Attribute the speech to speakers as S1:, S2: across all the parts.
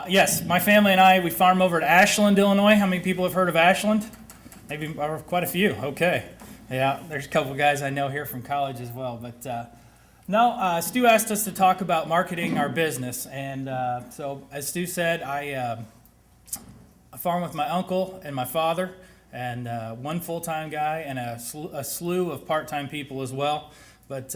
S1: Yes, my family and I, we farm over at Ashland, Illinois. How many people have heard of Ashland? Maybe quite a few. Okay. Yeah, there's a couple of guys I know here from college as well. But Stu asked us to talk about marketing our business. And so, as Stu said, I farm with my uncle and my father, and one full-time guy and a slew of part-time people as well. But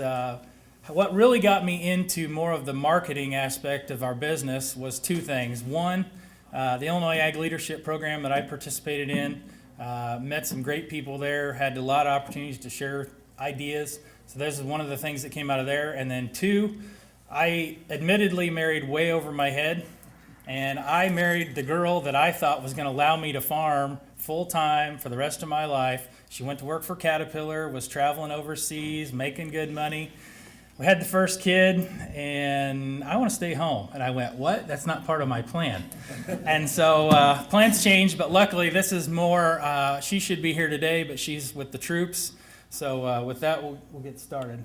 S1: what really got me into more of the marketing aspect of our business was two things. One, the Illinois Ag Leadership Program that I participated in, met some great people there, had a lot of opportunities to share ideas. So this is one of the things that came out of there. And then two, I admittedly married way over my head, and I married the girl that I thought was going to allow me to farm full-time for the rest of my life. She went to work for Caterpillar, was traveling overseas, making good money. We had the first kid, and I want to stay home. And I went, what? That's not part of my plan. And so plans changed, but luckily this is more, she should be here today, but she's with the troops. So with that, we'll get started.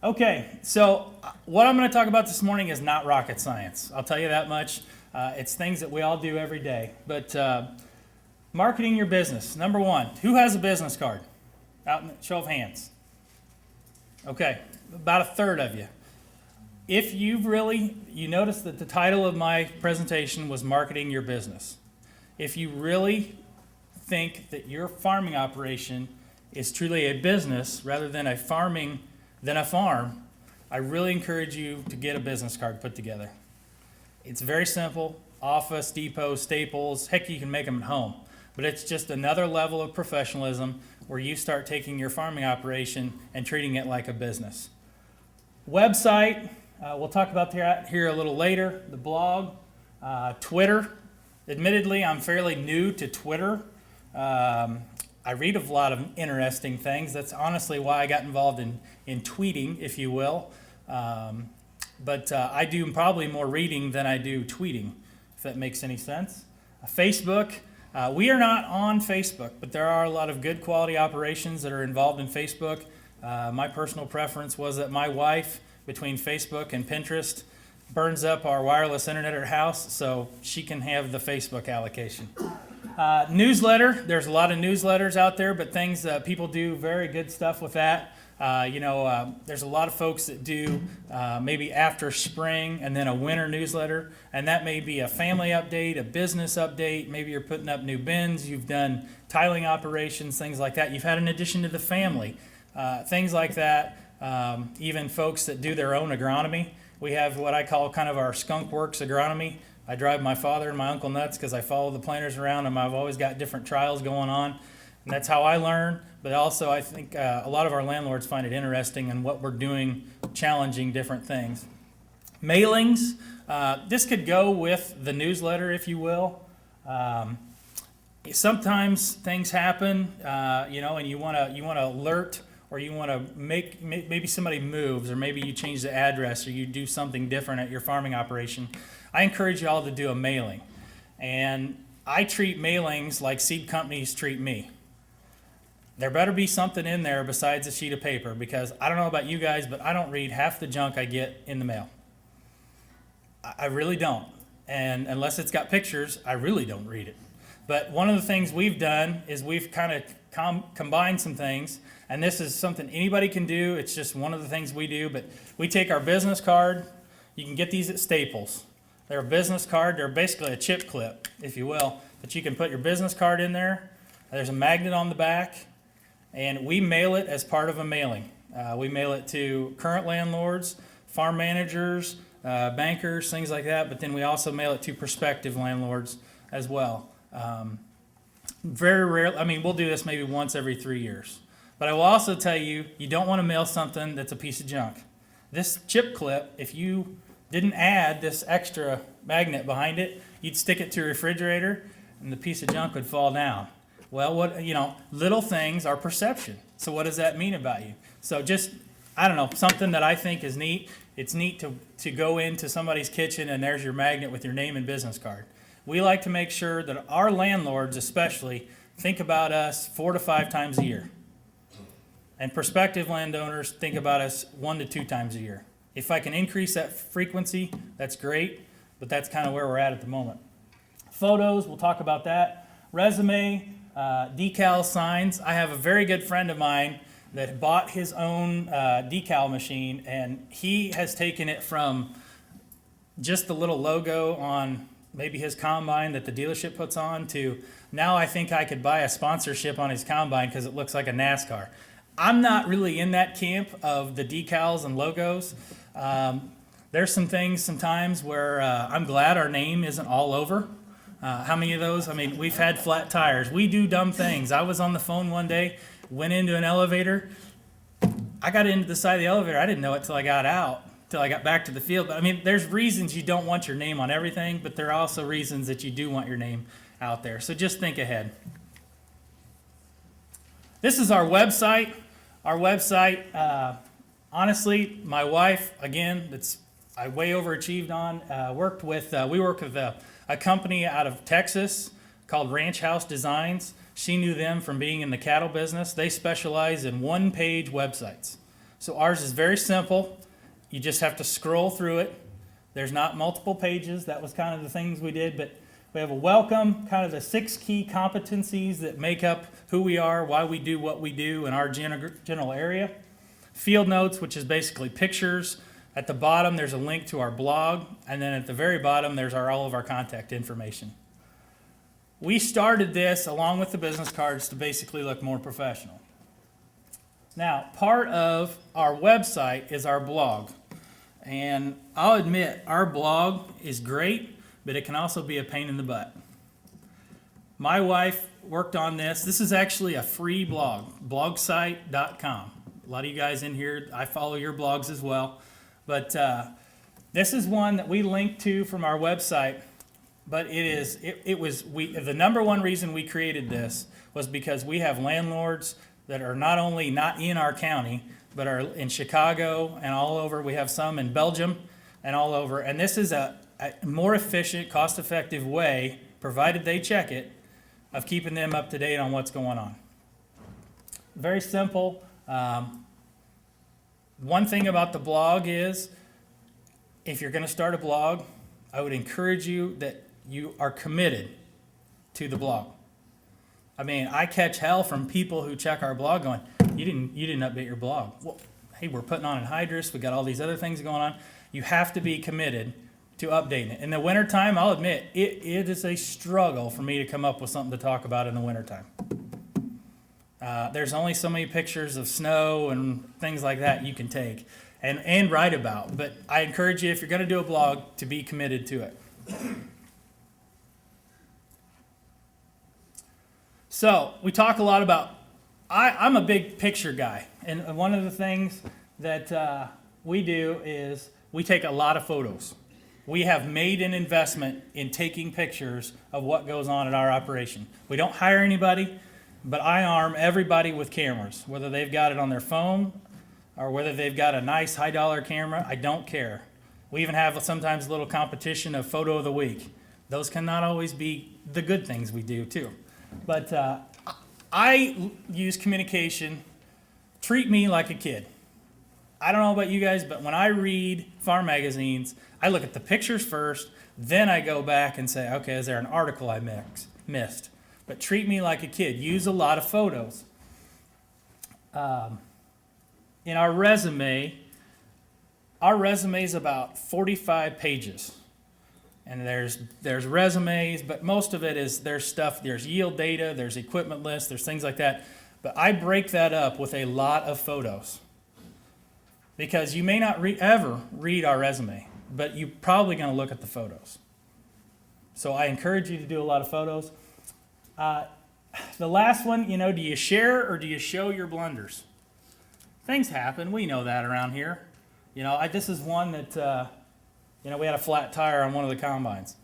S1: Okay, so what I'm going to talk about this morning is not rocket science. I'll tell you that much. It's things that we all do every day. But marketing your business. Number one, who has a business card? Out in the show of hands. Okay, about a third of you. If you notice that the title of my presentation was Marketing Your Business. If you really think that your farming operation is truly a business rather than a farm, I really encourage you to get a business card put together. It's very simple. Office, Depot, Staples, heck, you can make them at home. But it's just another level of professionalism where you start taking your farming operation and treating it like a business. Website, we'll talk about that here a little later. The blog, Twitter. Admittedly, I'm fairly new to Twitter. I read a lot of interesting things. That's honestly why I got involved in tweeting, if you will. But I do probably more reading than I do tweeting, if that makes any sense. Facebook. We are not on Facebook, but there are a lot of good quality operations that are involved in Facebook. My personal preference was that my wife, between Facebook and Pinterest, burns up our wireless internet at her house, so she can have the Facebook allocation. Newsletter, there's a lot of newsletters out there, but things people do very good stuff with that. There's a lot of folks that do maybe after spring and then a winter newsletter, and that may be a family update, a business update. Maybe you're putting up new bins, you've done tiling operations, things like that. You've had an addition to the family, things like that. Even folks that do their own agronomy. We have what I call kind of our skunk works agronomy. I drive my father and my uncle nuts because I follow the planters around, and I've always got different trials going on. And that's how I learn, but also I think a lot of our landlords find it interesting in what we're doing, challenging different things. Mailings, this could go with the newsletter, if you will. Sometimes things happen, and you want to alert, or you want to maybe somebody moves, or maybe you change the address, or you do something different at your farming operation. I encourage you all to do a mailing, and I treat mailings like seed companies treat me. There better be something in there besides a sheet of paper, because I don't know about you guys, but I don't read half the junk I get in the mail. I really don't. And unless it's got pictures, I really don't read it. But one of the things we've done is we've kind of combined some things, and this is something anybody can do. It's just one of the things we do, but we take our business card. You can get these at Staples. They're a business card. They're basically a chip clip, if you will, but you can put your business card in there. There's a magnet on the back. And we mail it as part of a mailing. We mail it to current landlords, farm managers, bankers, things like that. But then we also mail it to prospective landlords as well. Very rarely, we'll do this maybe once every 3 years. But I will also tell you, you don't want to mail something that's a piece of junk. This chip clip, if you didn't add this extra magnet behind it, you'd stick it to a refrigerator and the piece of junk would fall down. Well, little things are perception. So what does that mean about you? So just, something that I think is neat. It's neat to go into somebody's kitchen and there's your magnet with your name and business card. We like to make sure that our landlords especially think about us 4 to 5 times a year. And prospective landowners think about us 1 to 2 times a year. If I can increase that frequency, that's great. but that's kind of where we're at the moment. Photos, we'll talk about that. Resume, decal signs. I have a very good friend of mine that bought his own decal machine, and he has taken it from just the little logo on maybe his combine that the dealership puts on to now I think I could buy a sponsorship on his combine because it looks like a NASCAR. I'm not really in that camp of the decals and logos. There's some things sometimes where I'm glad our name isn't all over. How many of those? I mean, we've had flat tires. We do dumb things. I was on the phone one day, went into an elevator. I got into the side of the elevator. I didn't know it till I got out, till I got back to the field. But I mean, there's reasons you don't want your name on everything, but there are also reasons that you do want your name out there. So just think ahead. This is our website. Our website, honestly, my wife, again, I way overachieved on, we work with a company out of Texas called Ranch House Designs. She knew them from being in the cattle business. They specialize in one-page websites. So ours is very simple. You just have to scroll through it. There's not multiple pages. That was kind of the things we did, but we have a welcome, kind of the 6 key competencies that make up who we are, why we do what we do in our general area. Field notes, which is basically pictures. At the bottom, there's a link to our blog, and then at the very bottom, there's all of our contact information. We started this along with the business cards to basically look more professional. Now, part of our website is our blog, and I'll admit our blog is great, but it can also be a pain in the butt. My wife worked on this. This is actually a free blog, blogsite.com. A lot of you guys in here, I follow your blogs as well. But this is one that we linked to from our website. But the number one reason we created this was because we have landlords that are not only not in our county, but are in Chicago and all over. We have some in Belgium and all over. And this is a more efficient, cost-effective way, provided they check it, of keeping them up to date on what's going on. Very simple. One thing about the blog is, if you're going to start a blog, I would encourage you that you are committed to the blog. I mean, I catch hell from people who check our blog going, you didn't update your blog. Well, hey, we're putting on anhydrous. We got all these other things going on. You have to be committed to updating it. In the wintertime, I'll admit, it is a struggle for me to come up with something to talk about in the wintertime. There's only so many pictures of snow and things like that you can take and write about. But I encourage you, if you're going to do a blog, to be committed to it. So we talk a lot about, I'm a big picture guy. And one of the things that we do is we take a lot of photos. We have made an investment in taking pictures of what goes on at our operation. We don't hire anybody, but I arm everybody with cameras, whether they've got it on their phone or whether they've got a nice high-dollar camera. I don't care. We even have sometimes a little competition of photo of the week. Those cannot always be the good things we do, too. But I use communication. Treat me like a kid. I don't know about you guys, but when I read farm magazines, I look at the pictures first, then I go back and say, okay, is there an article I missed? But treat me like a kid. Use a lot of photos. In our resume is about 45 pages. And there's resumes, but most of it is there's yield data, there's equipment lists, there's things like that. But I break that up with a lot of photos. Because you may not ever read our resume, but you're probably going to look at the photos. So I encourage you to do a lot of photos. The last one, do you share or do you show your blunders? Things happen. We know that around here. This is one that, we had a flat tire on one of the combines.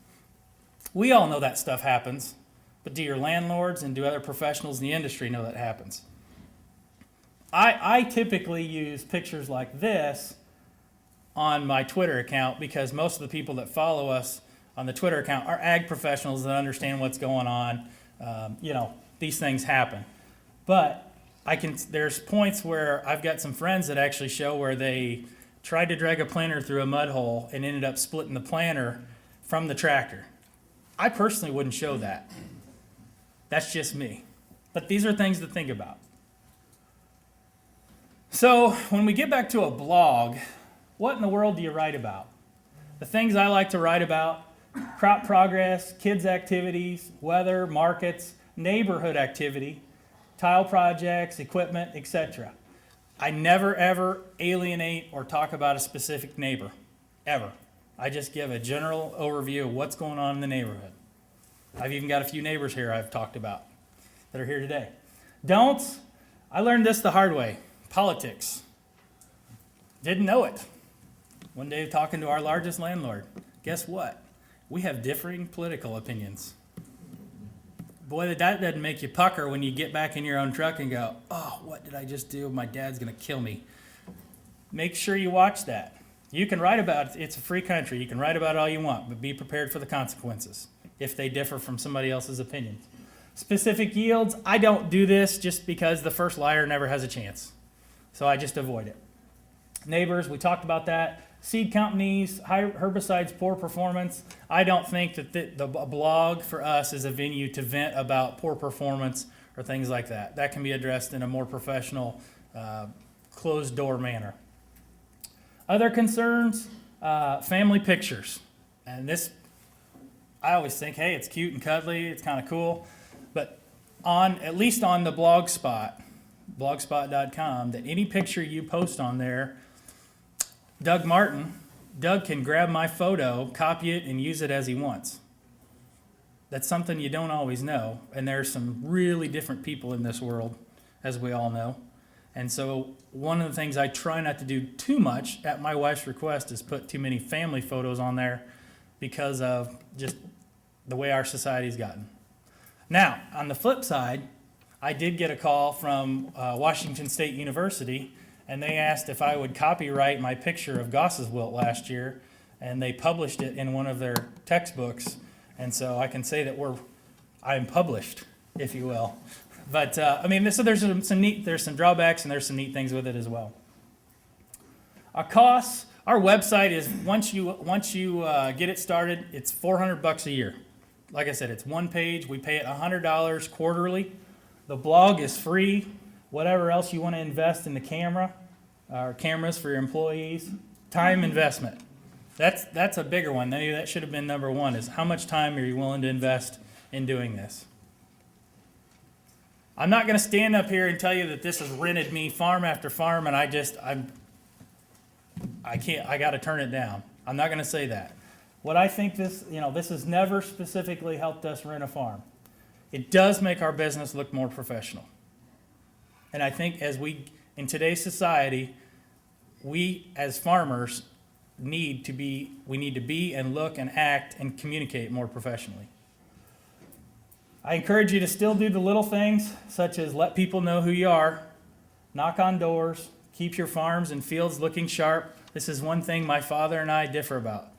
S1: We all know that stuff happens, but do your landlords and do other professionals in the industry know that happens? I typically use pictures like this on my Twitter account because most of the people that follow us on the Twitter account are ag professionals that understand what's going on. These things happen. But there's points where I've got some friends that actually show where they tried to drag a planter through a mud hole and ended up splitting the planter from the tractor. I personally wouldn't show that. That's just me. But these are things to think about. So when we get back to a blog, what in the world do you write about? The things I like to write about: crop progress, kids' activities, weather, markets, neighborhood activity, tile projects, equipment, etc. I never ever alienate or talk about a specific neighbor, ever. I just give a general overview of what's going on in the neighborhood. I've even got a few neighbors here I've talked about that are here today. Don'ts, I learned this the hard way. Politics. Didn't know it. One day talking to our largest landlord, guess what? We have differing political opinions. Boy, that doesn't make you pucker when you get back in your own truck and go, oh, what did I just do? My dad's going to kill me. Make sure you watch that. You can write about it. It's a free country. You can write about it all you want, but be prepared for the consequences if they differ from somebody else's opinions. Specific yields, I don't do this just because the first liar never has a chance. So I just avoid it. Neighbors, we talked about that. Seed companies, herbicides, poor performance. I don't think that the blog for us is a venue to vent about poor performance or things like that. That can be addressed in a more professional, closed-door manner. Other concerns, family pictures. And this, I always think, hey, it's cute and cuddly, it's kind of cool. But at least on the blogspot.com, that any picture you post on there, Doug can grab my photo, copy it, and use it as he wants. That's something you don't always know. And there's some really different people in this world, as we all know. And so one of the things I try not to do too much at my wife's request is put too many family photos on there because of just the way our society's gotten. Now, on the flip side, I did get a call from Washington State University, and they asked if I would copyright my picture of Goss's wilt last year, and they published it in one of their textbooks. And so I can say that I'm published, if you will. But so there's some drawbacks and there's some neat things with it as well. Our costs, our website is once you get it started, it's $400 a year. Like I said, it's one page. We pay it $100 quarterly. The blog is free. Whatever else you want to invest in the camera, or cameras for your employees, time investment. That's a bigger one. Maybe that should have been number one, is how much time are you willing to invest in doing this? I'm not going to stand up here and tell you that this has rented me farm after farm, and I got to turn it down. I'm not going to say that. What I think this has never specifically helped us rent a farm. It does make our business look more professional. And I think in today's society, we as farmers need to be and look and act and communicate more professionally. I encourage you to still do the little things, such as let people know who you are, knock on doors, keep your farms and fields looking sharp. This is one thing my father and I differ about.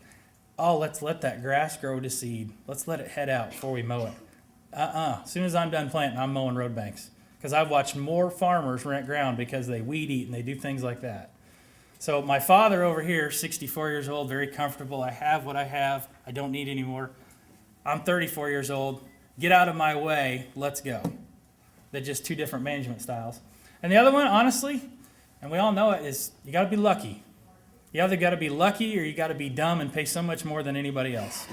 S1: Oh, let's let that grass grow to seed. Let's let it head out before we mow it. As soon as I'm done planting, I'm mowing road banks. Because I've watched more farmers rent ground because they weed eat and they do things like that. So my father over here, 64 years old, very comfortable. I have what I have. I don't need any more. I'm 34 years old. Get out of my way. Let's go. They're just two different management styles. And the other one, honestly, and we all know it, is you got to be lucky. You either got to be lucky or you got to be dumb and pay so much more than anybody else.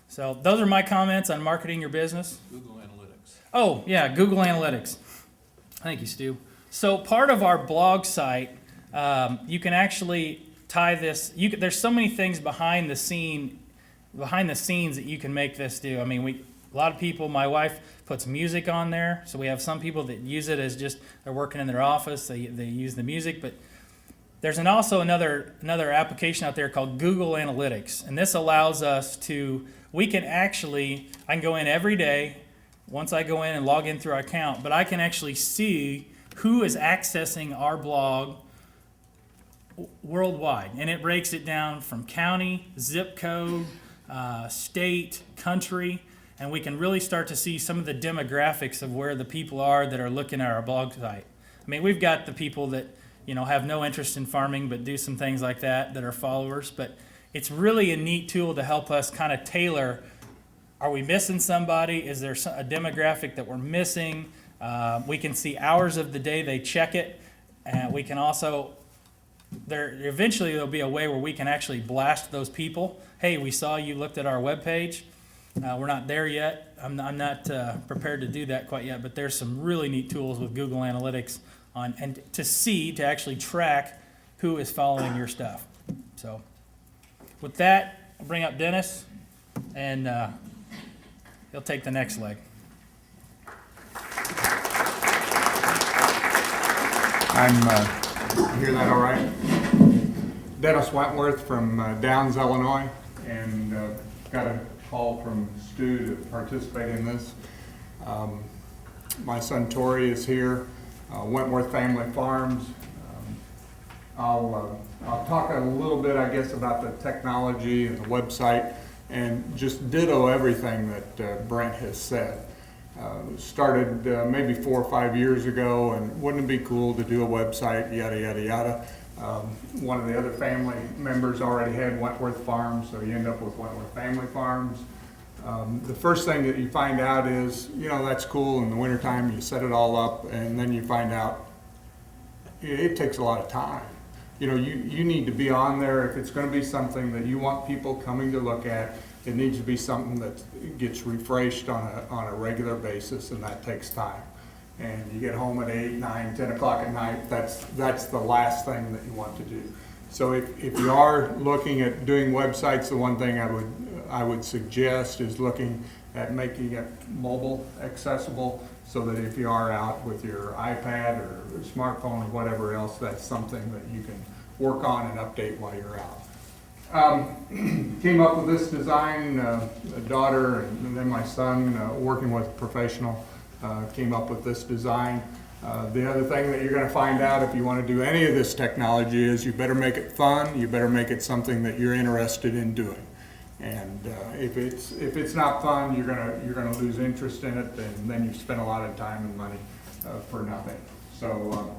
S1: So those are my comments on marketing your business.
S2: Google Analytics.
S1: Oh, yeah, Google Analytics. Thank you, Stu. So part of our blog site, you can actually tie this. There's so many things behind the scenes that you can make this do. I mean, a lot of people, my wife puts music on there. So we have some people that use it as just they're working in their office. They use the music, but there's also another application out there called Google Analytics, and this allows us I can go in every day once I go in and log in through our account, but I can actually see who is accessing our blog worldwide, and it breaks it down from county, zip code, state, country, and we can really start to see some of the demographics of where the people are that are looking at our blog site. I mean, we've got the people that have no interest in farming but do some things like that are followers, but it's really a neat tool to help us kind of tailor, are we missing somebody? Is there a demographic that we're missing? We can see hours of the day they check it. And we can also, eventually there'll be a way where we can actually blast those people. Hey, we saw you looked at our webpage. We're not there yet. I'm not prepared to do that quite yet, but there's some really neat tools with Google Analytics and to actually track who is following your stuff. So with that, I'll bring up Dennis, and he'll take the next leg.
S2: You hear that all right? Dennis Wentworth from Downs, Illinois, and got a call from Stu to participate in this. My son Tori is here, Wentworth Family Farms. I'll talk a little bit, I guess, about the technology and the website, and just ditto everything that Brent has said. Started maybe 4 or 5 years ago, and wouldn't it be cool to do a website, yada, yada, yada. One of the other family members already had Wentworth Farms, so you end up with Wentworth Family Farms. The first thing that you find out is, that's cool in the wintertime, you set it all up, and then you find out it takes a lot of time. You need to be on there. If it's going to be something that you want people coming to look at, it needs to be something that gets refreshed on a regular basis, and that takes time. And you get home at 8, 9, 10 o'clock at night, that's the last thing that you want to do. So if you are looking at doing websites, the one thing I would suggest is looking at making it mobile accessible, so that if you are out with your iPad or smartphone or whatever else, that's something that you can work on and update while you're out. Came up with this design, a daughter and then my son, working with a professional, came up with this design. The other thing that you're going to find out if you want to do any of this technology is you better make it fun, you better make it something that you're interested in doing. And if it's not fun, you're gonna lose interest in it, and then you've spent a lot of time and money for nothing. So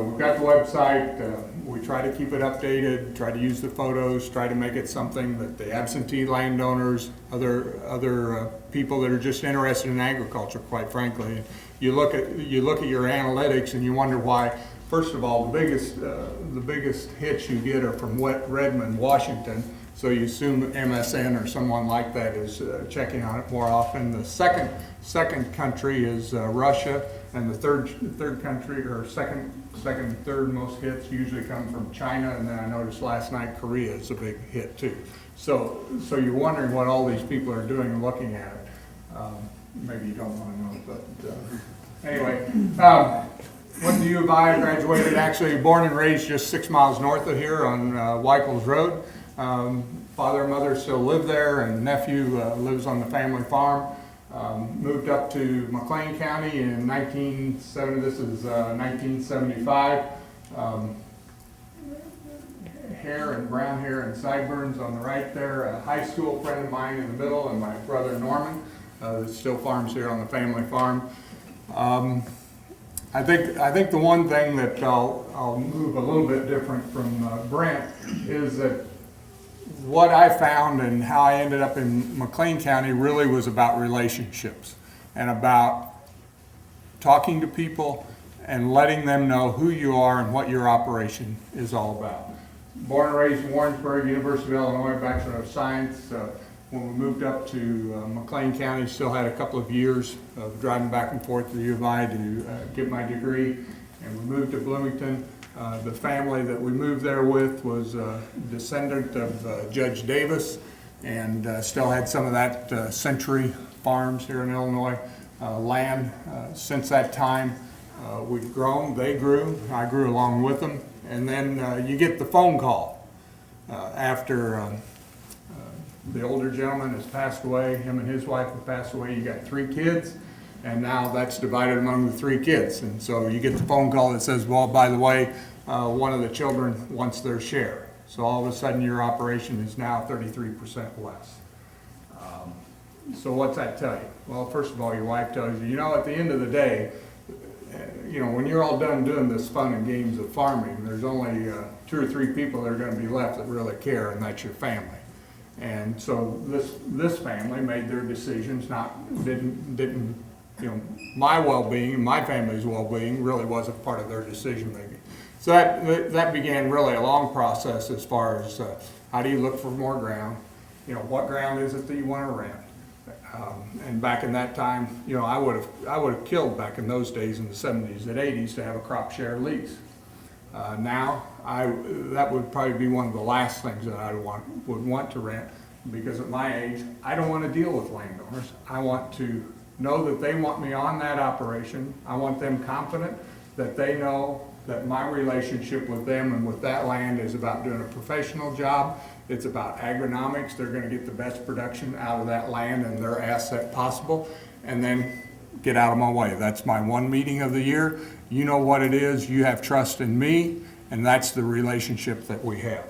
S2: we've got the website. We try to keep it updated, try to use the photos, try to make it something that the absentee landowners, other people that are just interested in agriculture, quite frankly. You look at your analytics and you wonder why. First of all, the biggest hits you get are from Redmond, Washington. So you assume MSN or someone like that is checking on it more often. The second country is Russia, and the third country, or second and third most hits usually come from China, and then I noticed last night Korea is a big hit too. So you're wondering what all these people are doing looking at it. Maybe you don't want to know, but anyway. Went to U of I, graduated, actually born and raised just 6 miles north of here on Weichels Road. Father and mother still live there, and nephew lives on the family farm. Moved up to McLean County in 1975. Hair and brown hair and sideburns on the right there. A high school friend of mine in the middle, and my brother Norman that still farms here on the family farm. I think the one thing that I'll move a little bit different from Brent is that what I found and how I ended up in McLean County really was about relationships and about talking to people and letting them know who you are and what your operation is all about. Born and raised in Warrensburg, University of Illinois, Bachelor of Science. When we moved up to McLean County, still had a couple of years of driving back and forth to the U of I to get my degree, and we moved to Bloomington. The family that we moved there with was a descendant of Judge Davis, and still had some of that Century Farms here in Illinois land. Since that time, we've grown, they grew, I grew along with them, and then you get the phone call after the older gentleman has passed away, him and his wife have passed away. You got 3 kids, and now that's divided among the 3 kids. And so you get the phone call that says, well, by the way, one of the children wants their share. So all of a sudden your operation is now 33% less. So what's that tell you? Well, first of all, your wife tells you, at the end of the day, when you're all done doing this fun and games of farming, there's only 2 or 3 people that are going to be left that really care, and that's your family. And so this family made their decisions, didn't my well-being and my family's well-being really wasn't part of their decision making. So that began really a long process as far as how do you look for more ground, what ground is it that you want to rent. And back in that time, I would have killed back in those days in the 70s and 80s to have a crop share lease. Now, that would probably be one of the last things that I would want to rent, because at my age, I don't want to deal with landowners. I want to know that they want me on that operation. I want them confident that they know that my relationship with them and with that land is about doing a professional job. It's about agronomics. They're going to get the best production out of that land and their asset possible, and then get out of my way. That's my one meeting of the year. You know what it is. You have trust in me, and that's the relationship that we have.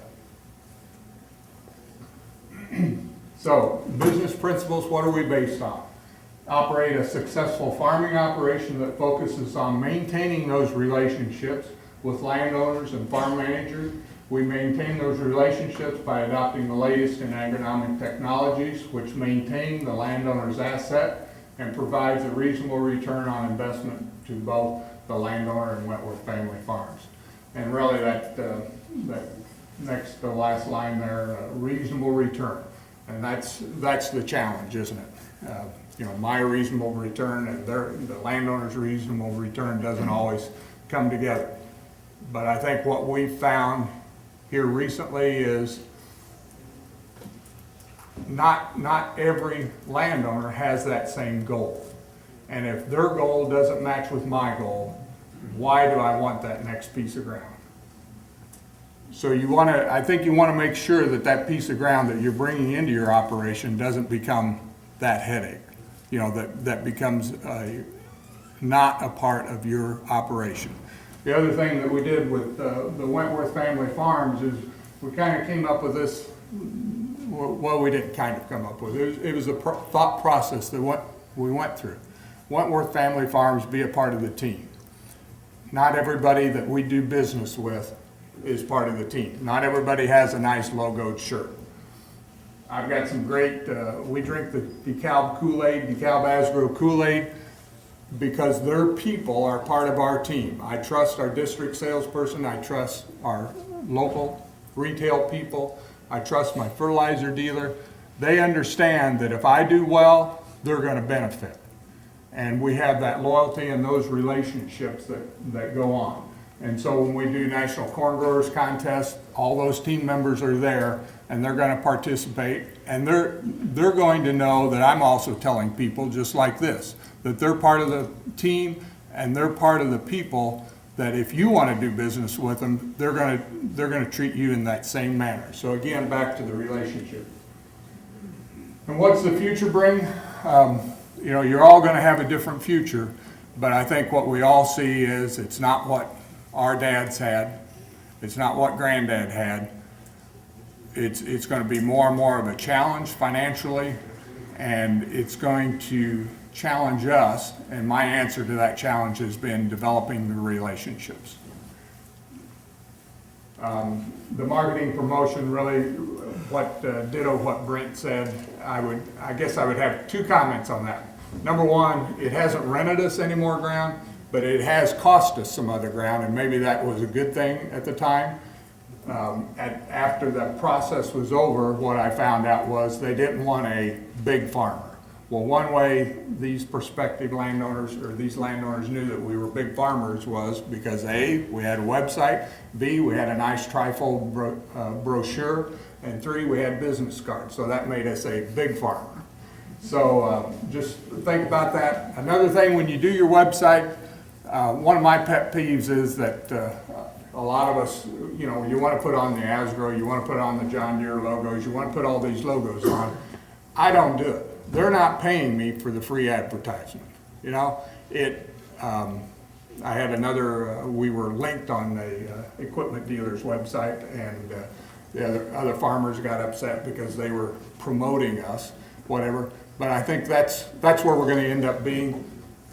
S2: So, business principles, what are we based on? Operate a successful farming operation that focuses on maintaining those relationships with landowners and farm managers. We maintain those relationships by adopting the latest in agronomic technologies, which maintain the landowner's asset and provides a reasonable return on investment to both the landowner and Wentworth family farms. And really that next to the last line there, reasonable return. And that's the challenge, isn't it? My reasonable return and the landowner's reasonable return doesn't always come together. But I think what we found here recently is not every landowner has that same goal. And if their goal doesn't match with my goal, why do I want that next piece of ground? So I think you want to make sure that piece of ground that you're bringing into your operation doesn't become that headache. That becomes not a part of your operation. The other thing that we did with the Wentworth family farms is we kind of came up with this. Well, we didn't kind of come up with it. It was a thought process that we went through. Wentworth family farms, be a part of the team. Not everybody that we do business with is part of the team. Not everybody has a nice logoed shirt. I've got some great, we drink the DeKalb Kool-Aid, DeKalb Asgrow Kool-Aid, because their people are part of our team. I trust our district salesperson. I trust our local retail people. I trust my fertilizer dealer. They understand that if I do well, they're going to benefit. And we have that loyalty and those relationships that go on. And so when we do National Corn Growers Contest, all those team members are there, and they're going to participate, and they're going to know that I'm also telling people just like this, that they're part of the team and they're part of the people that if you want to do business with them, they're going to treat you in that same manner. So again, back to the relationship. And what's the future bring? You're all going to have a different future, but I think what we all see is it's not what our dads had. It's not what granddad had. It's going to be more and more of a challenge financially, and it's going to challenge us, and my answer to that challenge has been developing the relationships. The marketing promotion, really, ditto what Brent said. I guess I would have 2 comments on that. Number one, it hasn't rented us any more ground, but it has cost us some other ground, and maybe that was a good thing at the time. After the process was over, what I found out was they didn't want a big farmer. Well, one way these prospective landowners, or these landowners, knew that we were big farmers was because A, we had a website, B, we had a nice trifold brochure, and 3, we had business cards. So that made us a big farmer. So just think about that. Another thing, when you do your website, one of my pet peeves is that a lot of us, you want to put on the Asgrow, you want to put on the John Deere logos, you want to put all these logos on. I don't do it. They're not paying me for the free advertisement. I had another, we were linked on the equipment dealer's website, and the other farmers got upset because they were promoting us, whatever. But I think that's where we're going to end up being.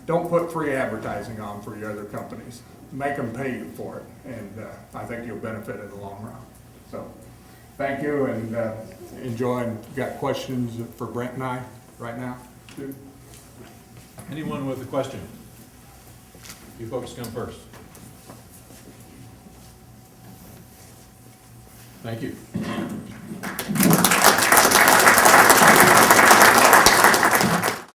S2: don't put free advertising on for your other companies. Make them pay you for it, and I think you'll benefit in the long run. So, thank you, and enjoy. And got questions for Brent and I right now? Dude?
S3: Anyone with a question? You folks come first. Thank you.